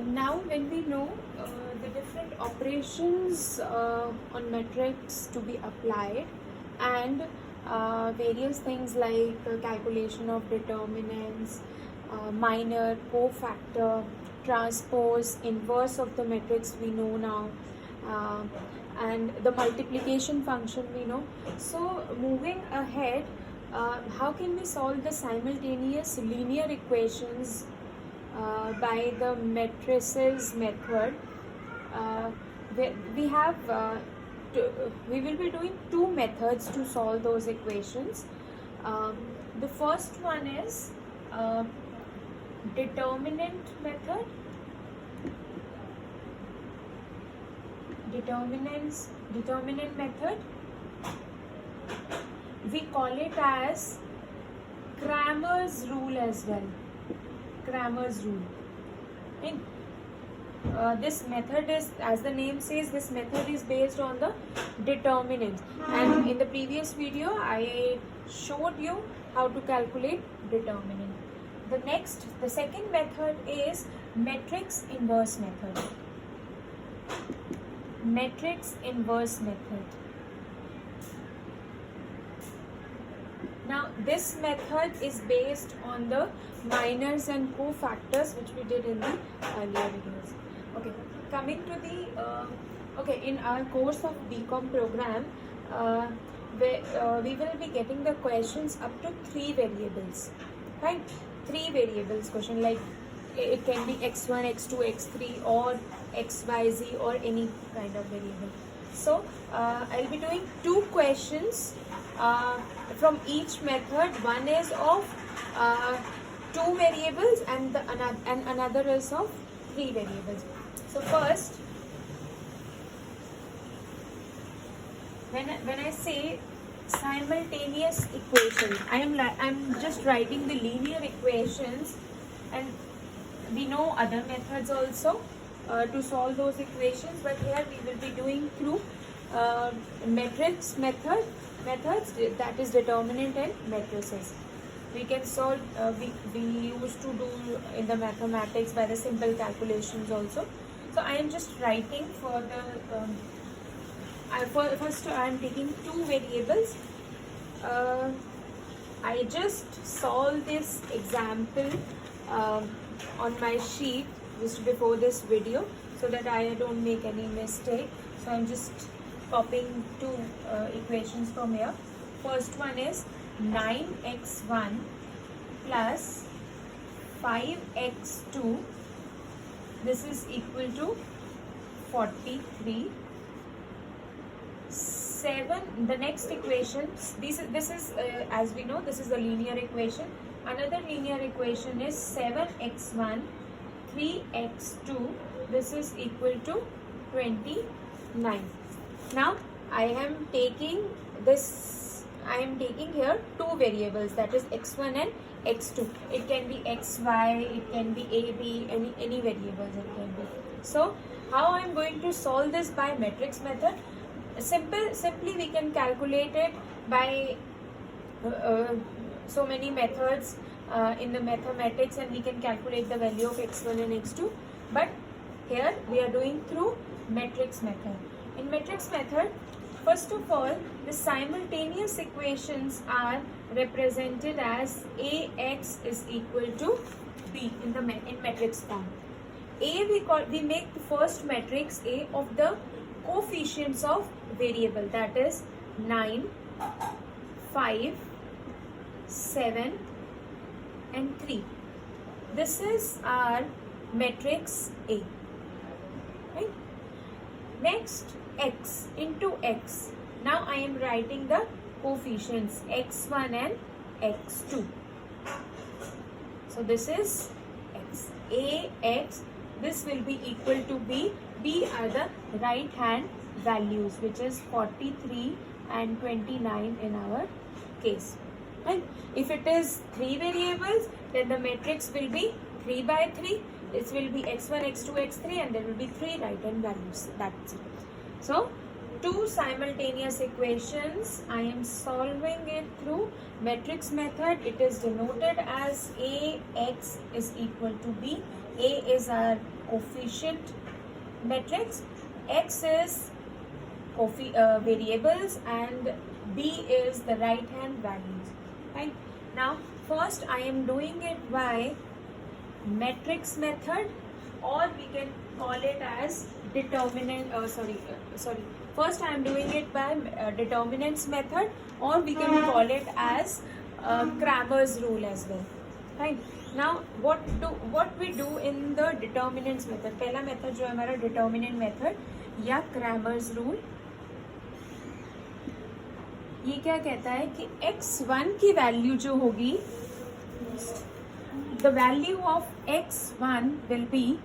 Now when we know the different operations on matrix to be applied and various things like calculation of determinants, minor, cofactor, transpose, inverse of the matrix we know now, uh, and the multiplication function we know. So moving ahead, how can we solve the simultaneous linear equations by the matrices method? Uh, we have we will be doing two methods to solve those equations. The first one is determinant method. Determinant method. We call it as Cramer's rule as well. Cramer's rule. And this method is, as the name says, this method is based on the determinants. And in the previous video, I showed you how to calculate determinant. The second method is matrix inverse method. Matrix inverse method. Now this method is based on the minors and cofactors which we did in the earlier videos. Okay, coming to the in our course of BCom program, we will be getting the questions up to 3 variables, right? 3 variables question, like it can be x1, x2, x3 or xyz or any kind of variable. So I'll be doing 2 questions from each method. One is of 2 variables and another is of 3 variables. So first, when I say simultaneous equation, I'm just writing the linear equations, and we know other methods also to solve those equations, but here we will be doing through matrix methods, that is determinant and matrices. We can solve, we used to do in the mathematics by the simple calculations also. So I am just writing for the first I am taking 2 variables. I just solved this example on my sheet just before this video so that I don't make any mistake. So I'm just copying 2 equations from here. First one is 9x1 plus 5x2. This is equal to 43. 7. The next equation. This is as we know, this is a linear equation. Another linear equation is 7x1 3x2. This is equal to 29. Now I am taking here 2 variables, that is x1 and x2. It can be xy, it can be ab, any variables it can be. So how I am going to solve this by matrix method? Simply we can calculate it by so many methods in the mathematics, and we can calculate the value of x1 and x2, but here we are doing through matrix method. In matrix method, first of all, the simultaneous equations are represented as ax is equal to b in matrix form. We make the first matrix A of the coefficients of variable, that is 9, 5, 7 and 3. This is our matrix A, right? Next, x into x. Now I am writing the coefficients x1 and x2. So this is x. Ax, this will be equal to b. B are the right hand values, which is 43 and 29 in our case. And if it is 3 variables, then the matrix will be 3 by 3. This will be x1, x2, x3, and there will be 3 right hand values. That's it. So two simultaneous equations. I am solving it through matrix method. It is denoted as Ax is equal to B. A is our coefficient matrix, X is variables, and B is the right hand values. Right? Now first I am doing it by matrix method, or we can call it as determinant. First I am doing it by determinants method, or we can call it as Cramer's rule as well. Right? Now what we do in the determinants method? पहला method जो है हमारा determinant method या Cramer's rule, ये क्या कहता है कि x1 की वैल्यू जो होगी, the value of x1 will be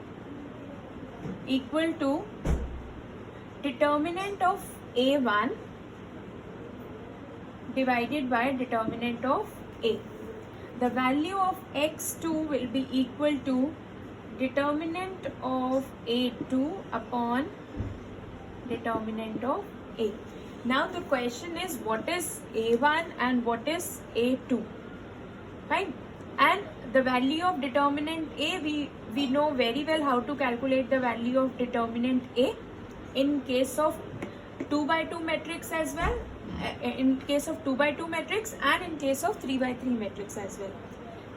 equal to determinant of a1 divided by determinant of a. The value of x2 will be equal to determinant of a2 upon determinant of a. Now the question is, what is a1 and what is a2? Right? And the value of determinant a, we know very well how to calculate the value of determinant a in case of 2 by 2 matrix as well, in case of 2 by 2 matrix, and in case of 3 by 3 matrix as well.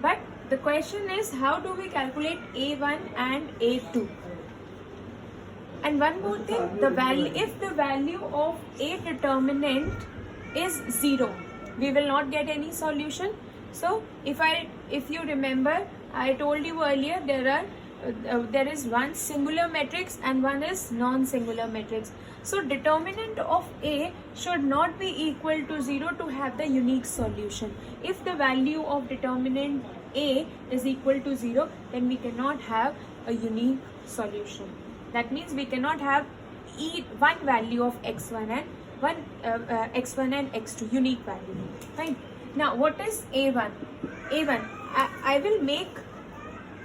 But the question is, how do we calculate a1 and a2? And one more thing, the value, if the value of a determinant is 0, we will not get any solution. So if you remember, I told you earlier, there is one singular matrix and one is non-singular matrix. So determinant of A should not be equal to 0 to have the unique solution. If the value of determinant A is equal to 0, then we cannot have a unique solution. That means we cannot have one value of x1 and x1 and x2 unique value. Right? Now what is a1? A1, I will make,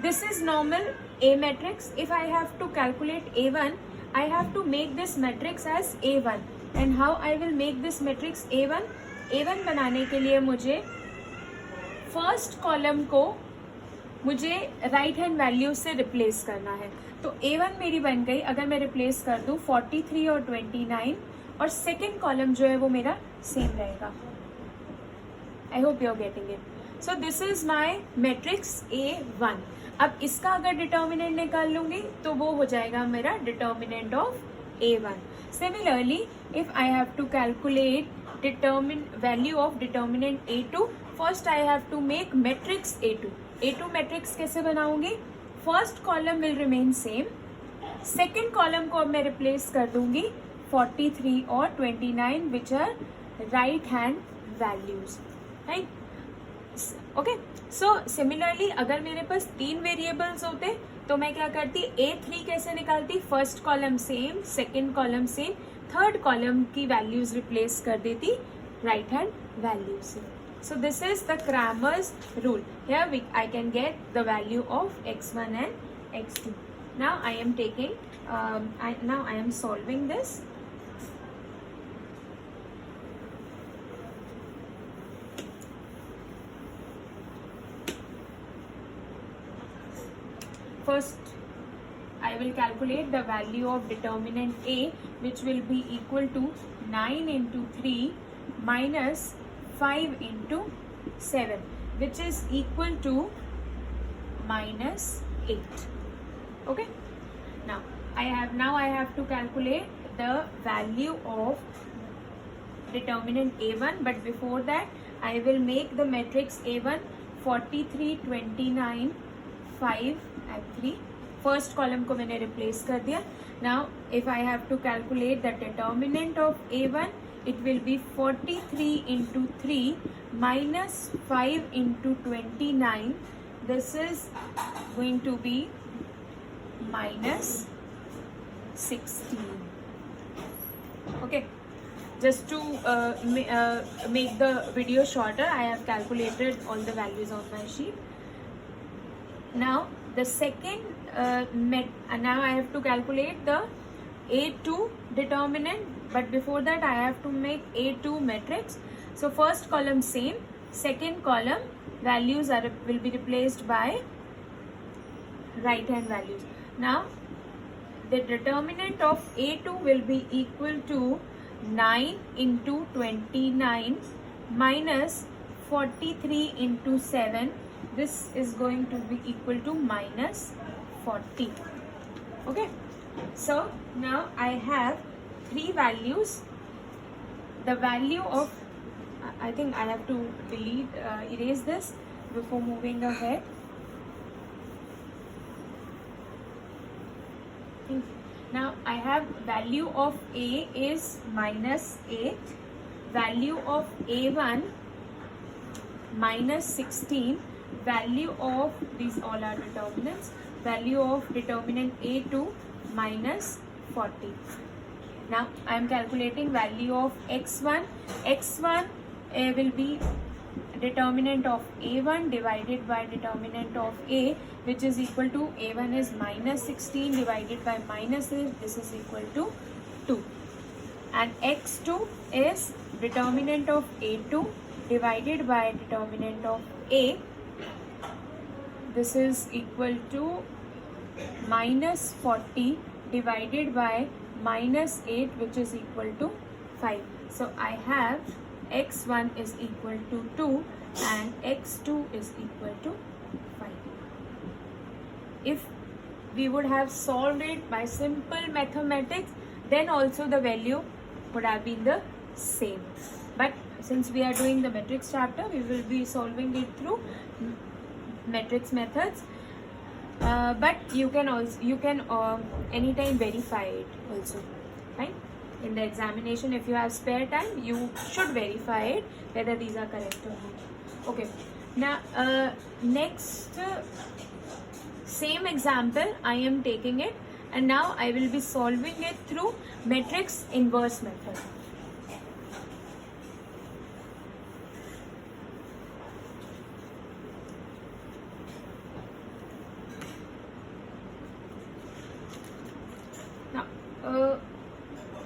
this is normal A matrix. If I have to calculate a1, I have to make this matrix as a1. And how I will make this matrix a1? a1 बनाने के लिए मुझे first column को मुझे right hand value से replace करना है. तो a1 मेरी बन गई, अगर मैं रिप्लेस कर दूं 43 और 29, और सेकेंड कॉलम जो है वो मेरा सेम रहेगा. I hope you are getting it. So this is my matrix a1. अब इसका अगर डिटर्मिनेंट निकाल लूंगी तो वो हो जाएगा मेरा determinant of a1. Similarly if I have to calculate value of determinant a2, first I have to make matrix a2. a2 matrix कैसे बनाऊंगी? First column will remain same, second column को अब मैं रिप्लेस कर दूंगी 43 और 29 which are right hand values. Right? Okay. So similarly अगर मेरे पास 3 वेरिएबल्स होते तो मैं क्या करती? a3 कैसे निकालती? First column same, second column same, third column की वैल्यूज रिप्लेस कर देती राइट हैंड वैल्यू से. So this is the Cramer's rule. Here I can get the value of x1 and x2. Now I am taking, now I am solving this. First, I will calculate the value of determinant A, which will be equal to 9 into 3 minus 5 into 7, which is equal to minus 8. Okay. Now I have to calculate the value of determinant A1, but before that I will make the matrix A1 43, 29, 5 and 3. First column को मैंने replace कर दिया. Now if I have to calculate the determinant of A1, it will be 43 into 3 minus 5 into 29. This is going to be minus 16. Okay. Just to make the video shorter, I have calculated all the values on my sheet. Now the second now I have to calculate the A2 determinant, but before that I have to make A2 matrix. So first column same, second column values will be replaced by right hand values. Now the determinant of A2 will be equal to 9 into 29 minus 43 into 7. This is going to be equal to minus 40. Okay, so now I have three values. The value of, I think I have to erase this before moving ahead. Now I have value of A is minus 8, value of A1 minus 16, value of, these all are determinants, value of determinant A2 minus 40. Now I am calculating value of x1. x1 will be determinant of A1 divided by determinant of A, which is equal to, A1 is minus 16 divided by minus 8, this is equal to 2. And x2 is determinant of A2 divided by determinant of A, this is equal to minus 40 divided by minus 8, which is equal to 5. So I have x1 is equal to 2 and x2 is equal to 5. If we would have solved it by simple mathematics, then also the value would have been the same. But since we are doing the matrix chapter, we will be solving it through matrix methods. But you can anytime verify it also, right? In the examination, if you have spare time, you should verify it whether these are correct or not. Okay, now next same example I am taking it, and now I will be solving it through matrix inverse method.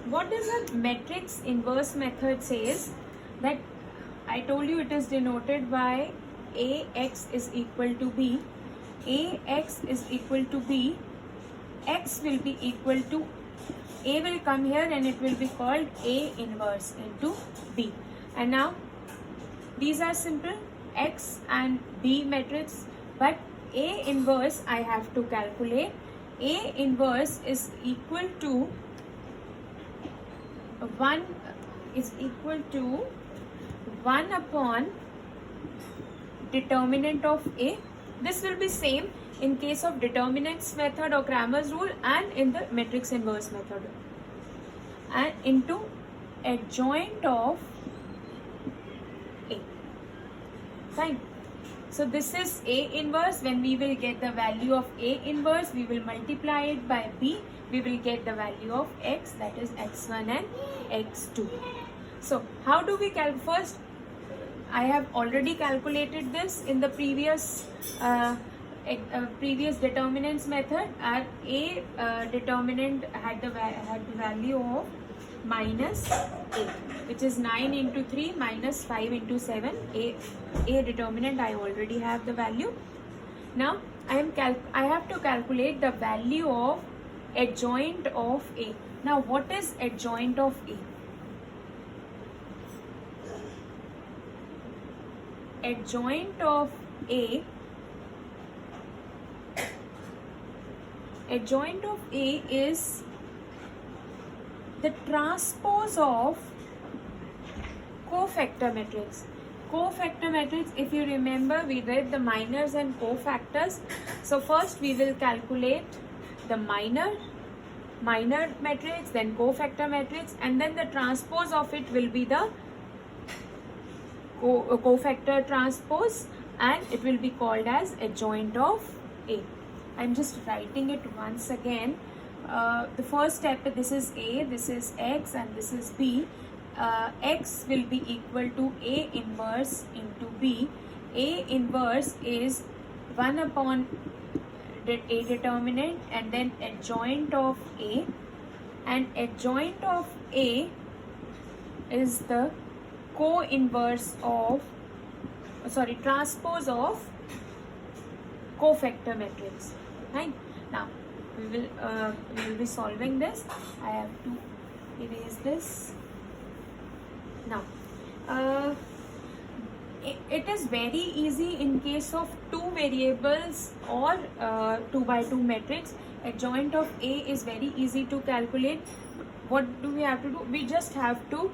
What does a matrix inverse method says? That I told you it is denoted by AX is equal to B. AX is equal to B. X will be equal to, A will come here and it will be called A inverse into B. And now these are simple X and B matrix, but A inverse I have to calculate. A inverse is equal to 1 upon determinant of A. This will be same in case of determinants method or Cramer's rule and in the matrix inverse method, and into adjoint of A. Fine. So this is A inverse. When we will get the value of A inverse, we will multiply it by B. We will get the value of X, that is X1 and X2. So how do we calculate? First, I have already calculated this in the previous determinants method. Our A determinant had the value of minus 8, which is 9 into 3 minus 5 into 7. A determinant I already have the value. Now I have to calculate the value of adjoint of A. Now what is adjoint of A? Adjoint of A is the transpose of cofactor matrix. Cofactor matrix, if you remember, we read the minors and cofactors. So first we will calculate the minor matrix, then cofactor matrix, and then the transpose of it will be the cofactor transpose, and it will be called as adjoint of A. I'm just writing it once again. The first step, this is A, this is X, and this is B. X will be equal to A inverse into B. A inverse is 1 upon A determinant and then adjoint of A, and adjoint of A is the co-inverse of, transpose of cofactor matrix. Right? Now we will be solving this. I have to erase this. Now it is very easy in case of two variables or 2 by 2 matrix. Adjoint of A is very easy to calculate. What do we have to do? We just have to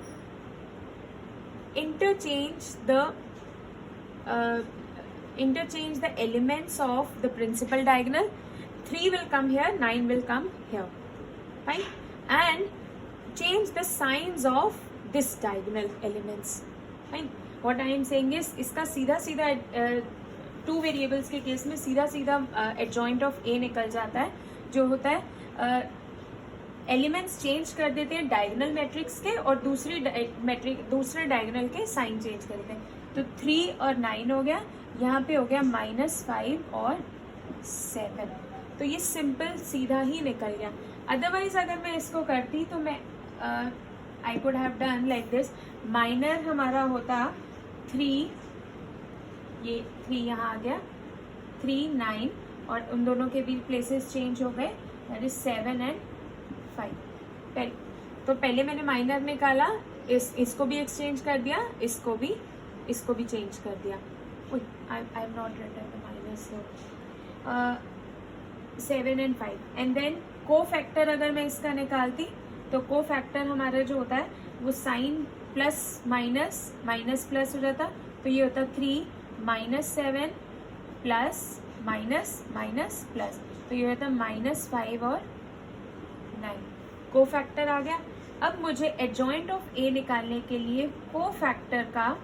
interchange the elements of the principal diagonal. 3 will come here, 9 will come here, right? And change the signs of this diagonal elements, right? What I am saying is, इसका सीधा सीधा two variables के case में सीधा सीधा adjoint of ए निकल जाता है. जो होता है एलिमेंट्स चेंज कर देते हैं डायगोनल मैट्रिक्स के और दूसरे डायगोनल के साइन चेंज कर देते हैं. तो 3 और 9 हो गया, यहाँ पे हो गया -5 और 7. तो ये सिंपल सीधा ही निकल गया. अदरवाइज अगर मैं इसको करती तो मैं I could have done like this. Minor हमारा होता 3, ये 3 यहाँ आ गया, 3, 9 और उन दोनों के भी प्लेसेस चेंज हो गए. That is 7 and 5. तो पहले मैंने माइनर निकाला, इसको भी एक्सचेंज कर दिया, इसको भी चेंज कर दिया. I am not written the minus. 7 and 5 and then cofactor अगर मैं इसका निकालती तो को फैक्टर हमारा जो होता है वो साइन प्लस माइनस प्लस हो जाता. तो ये होता 3 -7 प्लस माइनस प्लस. तो ये होता -5 और 9. को फैक्टर आ गया. अब मुझे एडजॉइंट ऑफ ए निकालने के लिए को फैक्टर का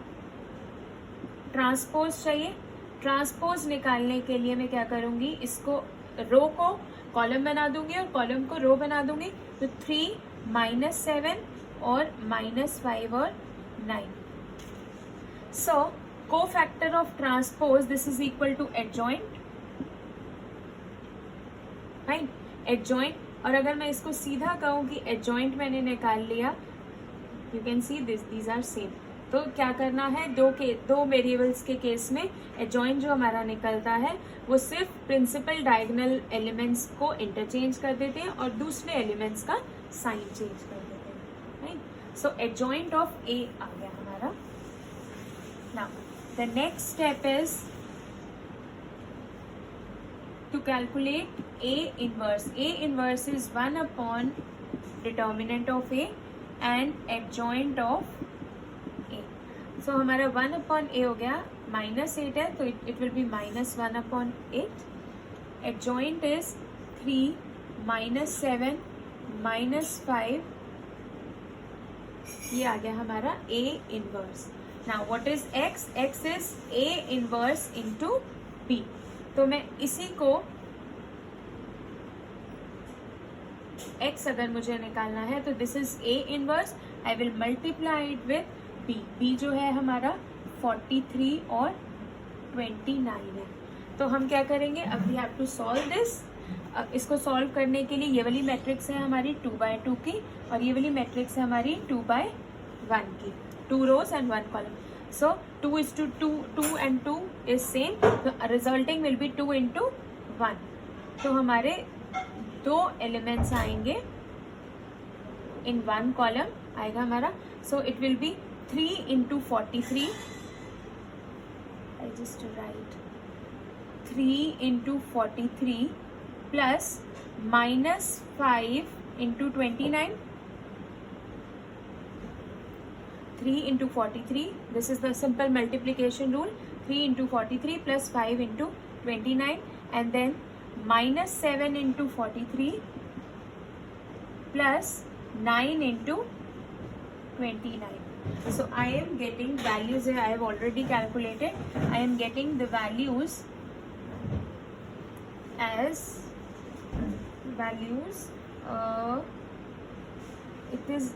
ट्रांसपोज चाहिए. ट्रांसपोज निकालने के लिए मैं क्या करूँगी, इसको रो को कॉलम बना दूंगी और कॉलम को रो बना दूंगी. तो 3 -7 और -5 और 9. So cofactor of transpose this is equal to adjoint, right? Adjoint. और अगर मैं इसको सीधा कहूँ कि एडजॉइंट मैंने निकाल लिया, you can see these are same. तो क्या करना है, दो वेरिएबल्स के केस में एडजॉइंट जो हमारा निकलता है वो सिर्फ प्रिंसिपल डायगोनल एलिमेंट्स को इंटरचेंज कर देते हैं और दूसरे एलिमेंट्स का साइन चेंज कर देते हैं, राइट? सो एडजॉइंट ऑफ ए आ गया हमारा. Now the next step is to calculate A inverse. A inverse is 1 upon determinant of A and adjoint of A. So हमारा 1 upon A हो गया, -8 है तो it will be -1 upon 8. Adjoint is 3 -7 -5. ये आ गया हमारा A inverse. Now what is X? X is A inverse into B. तो मैं इसी को x अगर मुझे निकालना है तो this is A inverse. I will multiply it with B. B जो है हमारा 43 और 29 है. तो हम क्या करेंगे, अब we have to solve this. अब इसको सॉल्व करने के लिए ये वाली मैट्रिक्स है हमारी 2 by 2 की और ये वाली मैट्रिक्स है हमारी 2 by 1 की. 2 rows and 1 column. So 2 is to 2 and 2 is same. So resulting will be 2 into 1. तो हमारे दो एलिमेंट्स आएंगे in 1 column आएगा हमारा. So it will be 3 into 43. I just write 3 into 43 plus -5 into 29. 3 into 43, this is the simple multiplication rule. 3 into 43 plus 5 into 29 and then -7 into 43 plus 9 into 29. So I am getting values here. I have already calculated. I am getting the values as values. It is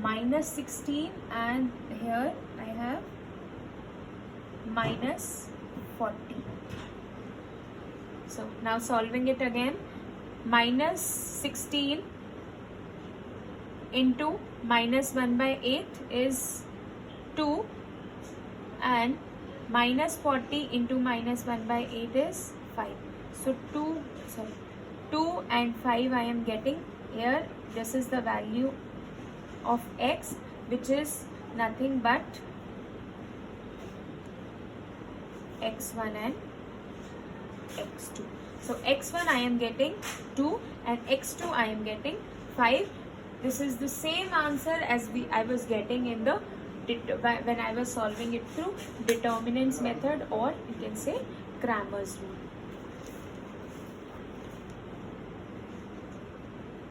-16 and here I have -40. So now solving it again. -16 into minus 1 by 8 is 2, and minus 40 into minus 1 by 8 is 5. So 2 and 5 I am getting here. This is the value of x, which is nothing but x1 and x2. So x1 I am getting 2 and x2 I am getting 5. This is the same answer as I was getting in the when I was solving it through determinants method, or you can say Cramer's rule.